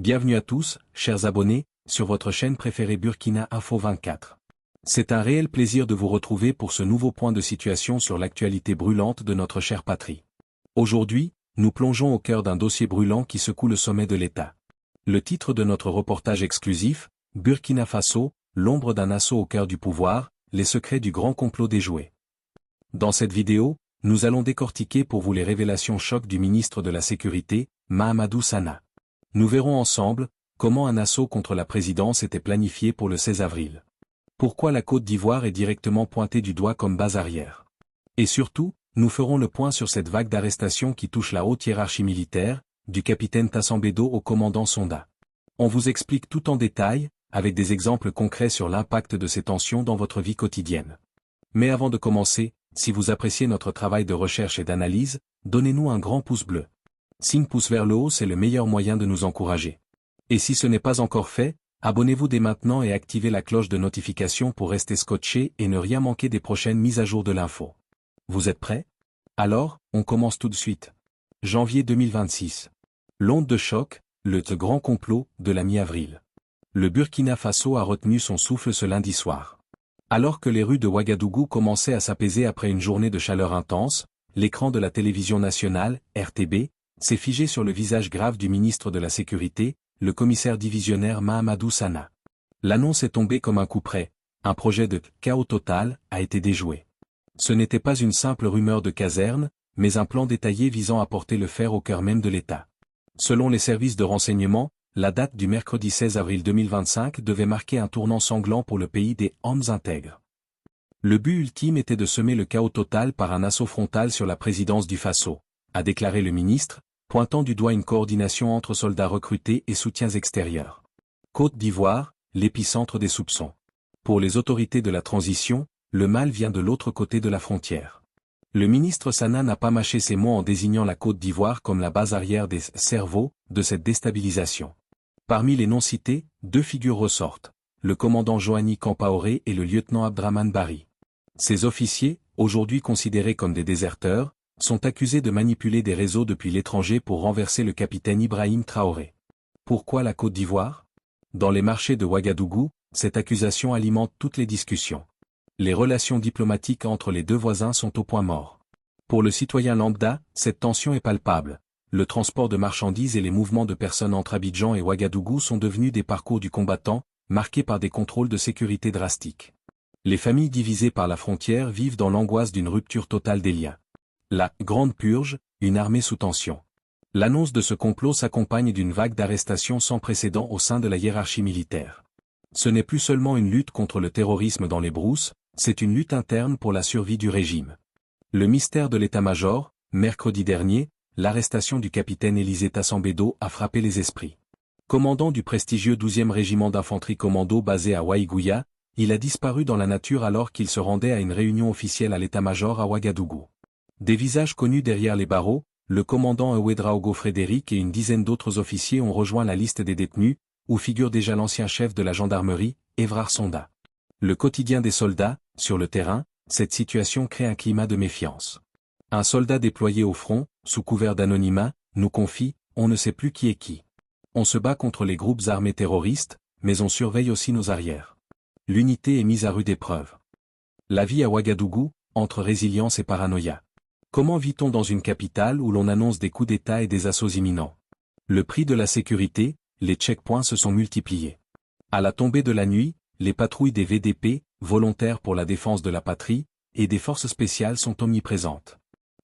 Bienvenue à tous, chers abonnés, sur votre chaîne préférée Burkina Info 24. C'est un réel plaisir de vous retrouver pour ce nouveau point de situation sur l'actualité brûlante de notre chère patrie. Aujourd'hui, nous plongeons au cœur d'un dossier brûlant qui secoue le sommet de l'État. Le titre de notre reportage exclusif, Burkina Faso, l'ombre d'un assaut au cœur du pouvoir, les secrets du grand complot déjoué. Dans cette vidéo, nous allons décortiquer pour vous les révélations chocs du ministre de la Sécurité, Mahamadou Sana. Nous verrons ensemble comment un assaut contre la présidence était planifié pour le 16 avril. Pourquoi la Côte d'Ivoire est directement pointée du doigt comme base arrière. Et surtout, nous ferons le point sur cette vague d'arrestations qui touche la haute hiérarchie militaire, du capitaine Tassambedo au commandant Sonda. On vous explique tout en détail, avec des exemples concrets sur l'impact de ces tensions dans votre vie quotidienne. Mais avant de commencer, si vous appréciez notre travail de recherche et d'analyse, donnez-nous un grand pouce bleu. Signe pouce vers le haut, c'est le meilleur moyen de nous encourager. Et si ce n'est pas encore fait, abonnez-vous dès maintenant et activez la cloche de notification pour rester scotché et ne rien manquer des prochaines mises à jour de l'info. Vous êtes prêts? Alors, on commence tout de suite. Janvier 2026. L'onde de choc, le grand complot de la mi-avril. Le Burkina Faso a retenu son souffle ce lundi soir. Alors que les rues de Ouagadougou commençaient à s'apaiser après une journée de chaleur intense, l'écran de la télévision nationale, RTB, s'est figé sur le visage grave du ministre de la Sécurité, le commissaire divisionnaire Mahamadou Sana. L'annonce est tombée comme un coup près, un projet de « chaos total » a été déjoué. Ce n'était pas une simple rumeur de caserne, mais un plan détaillé visant à porter le fer au cœur même de l'État. Selon les services de renseignement, la date du mercredi 16 avril 2025 devait marquer un tournant sanglant pour le pays des hommes intègres. Le but ultime était de semer le chaos total par un assaut frontal sur la présidence du Faso, a déclaré le ministre, pointant du doigt une coordination entre soldats recrutés et soutiens extérieurs. Côte d'Ivoire, l'épicentre des soupçons. Pour les autorités de la transition, le mal vient de l'autre côté de la frontière. Le ministre Sana n'a pas mâché ses mots en désignant la Côte d'Ivoire comme la base arrière des cerveaux de cette déstabilisation. Parmi les noms cités, deux figures ressortent, le commandant Joanny Campaoré et le lieutenant Abdraman Bari. Ces officiers, aujourd'hui considérés comme des déserteurs, sont accusés de manipuler des réseaux depuis l'étranger pour renverser le capitaine Ibrahim Traoré. Pourquoi la Côte d'Ivoire? Dans les marchés de Ouagadougou, cette accusation alimente toutes les discussions. Les relations diplomatiques entre les deux voisins sont au point mort. Pour le citoyen lambda, cette tension est palpable. Le transport de marchandises et les mouvements de personnes entre Abidjan et Ouagadougou sont devenus des parcours du combattant, marqués par des contrôles de sécurité drastiques. Les familles divisées par la frontière vivent dans l'angoisse d'une rupture totale des liens. La « Grande Purge », une armée sous tension. L'annonce de ce complot s'accompagne d'une vague d'arrestations sans précédent au sein de la hiérarchie militaire. Ce n'est plus seulement une lutte contre le terrorisme dans les brousses, c'est une lutte interne pour la survie du régime. Le mystère de l'état-major, mercredi dernier, l'arrestation du capitaine Élisée Tassambedo a frappé les esprits. Commandant du prestigieux 12e régiment d'infanterie commando basé à Waïgouya, il a disparu dans la nature alors qu'il se rendait à une réunion officielle à l'état-major à Ouagadougou. Des visages connus derrière les barreaux, le commandant Ouedraogo Frédéric et une dizaine d'autres officiers ont rejoint la liste des détenus, où figure déjà l'ancien chef de la gendarmerie, Évrard Sonda. Le quotidien des soldats, sur le terrain, cette situation crée un climat de méfiance. Un soldat déployé au front, sous couvert d'anonymat, nous confie, on ne sait plus qui est qui. On se bat contre les groupes armés terroristes, mais on surveille aussi nos arrières. L'unité est mise à rude épreuve. La vie à Ouagadougou, entre résilience et paranoïa. Comment vit-on dans une capitale où l'on annonce des coups d'État et des assauts imminents? Le prix de la sécurité, les checkpoints se sont multipliés. À la tombée de la nuit, les patrouilles des VDP, volontaires pour la défense de la patrie, et des forces spéciales sont omniprésentes.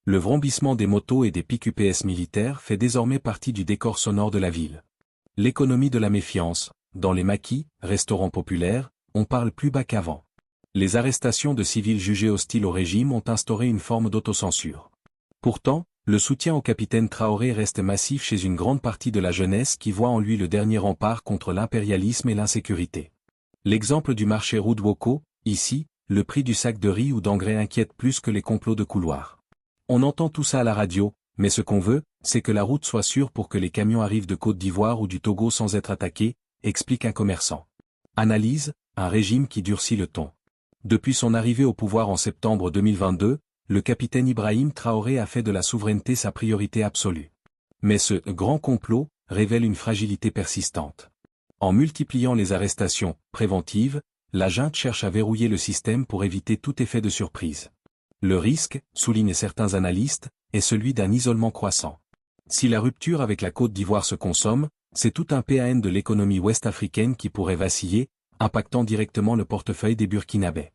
Le vrombissement des motos et des pick-UPS militaires fait désormais partie du décor sonore de la ville. L'économie de la méfiance, dans les maquis, restaurants populaires, on parle plus bas qu'avant. Les arrestations de civils jugés hostiles au régime ont instauré une forme d'autocensure. Pourtant, le soutien au capitaine Traoré reste massif chez une grande partie de la jeunesse qui voit en lui le dernier rempart contre l'impérialisme et l'insécurité. L'exemple du marché Roudwoko, ici, le prix du sac de riz ou d'engrais inquiète plus que les complots de couloir. On entend tout ça à la radio, mais ce qu'on veut, c'est que la route soit sûre pour que les camions arrivent de Côte d'Ivoire ou du Togo sans être attaqués, explique un commerçant. Analyse, un régime qui durcit le ton. Depuis son arrivée au pouvoir en septembre 2022, le capitaine Ibrahim Traoré a fait de la souveraineté sa priorité absolue. Mais ce « grand complot » révèle une fragilité persistante. En multipliant les arrestations préventives, la junte cherche à verrouiller le système pour éviter tout effet de surprise. Le risque, soulignent certains analystes, est celui d'un isolement croissant. Si la rupture avec la Côte d'Ivoire se consomme, c'est tout un PAN de l'économie ouest-africaine qui pourrait vaciller, impactant directement le portefeuille des Burkinabés.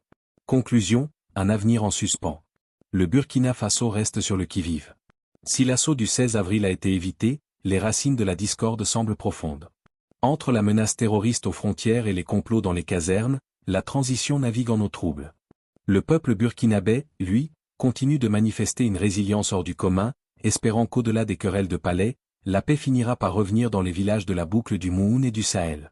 Conclusion, un avenir en suspens. Le Burkina Faso reste sur le qui-vive. Si l'assaut du 16 avril a été évité, les racines de la discorde semblent profondes. Entre la menace terroriste aux frontières et les complots dans les casernes, la transition navigue en eau trouble. Le peuple burkinabé, lui, continue de manifester une résilience hors du commun, espérant qu'au-delà des querelles de palais, la paix finira par revenir dans les villages de la boucle du Moun et du Sahel.